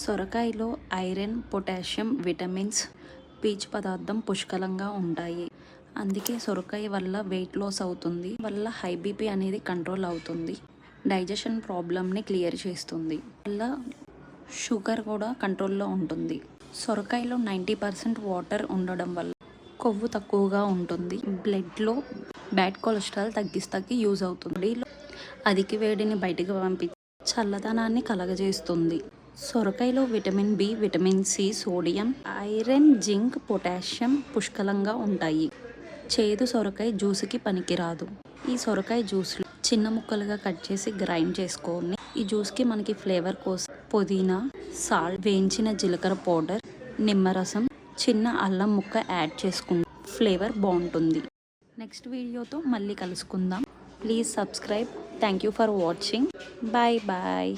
సొరకాయలో iron, potassium, vitamins, పీచు పదార్థం పుష్కలంగా ఉంటాయి. అందుకే సొరకాయ వల్ల వెయిట్ లాస్ అవుతుంది, వల్ల హై బీపీ అనేది కంట్రోల్ అవుతుంది, డైజెషన్ ప్రాబ్లమ్ని క్లియర్ చేస్తుంది, వల్ల షుగర్ కూడా కంట్రోల్లో ఉంటుంది. సొరకాయలో 90% వాటర్ ఉండడం వల్ల కొవ్వు తక్కువగా ఉంటుంది. బ్లడ్లో బ్యాడ్ కొలెస్ట్రాల్ తగ్గిస్తాకి యూజ్ అవుతుంది. అధిక వేడిని బయటికి పంపించి చల్లదనాన్ని కలగజేస్తుంది. సొరకాయలో vitamin B, vitamin C, sodium, iron, zinc, potassium పుష్కలంగా ఉంటాయి. చేదు సొరకాయ జ్యూస్కి పనికిరాదు. ఈ సొరకాయ జ్యూస్లో చిన్న ముక్కలుగా కట్ చేసి గ్రైండ్ చేసుకొని ఈ జ్యూస్కి మనకి ఫ్లేవర్ కోసం పుదీనా, సాల్ట్, వేయించిన జీలకర్ర పౌడర్, నిమ్మరసం, చిన్న అల్లం ముక్క యాడ్ చేసుకుంటే ఫ్లేవర్ బాగుంటుంది. నెక్స్ట్ వీడియోతో మళ్ళీ కలుసుకుందాం. Please subscribe. Thank you for watching. Bye bye.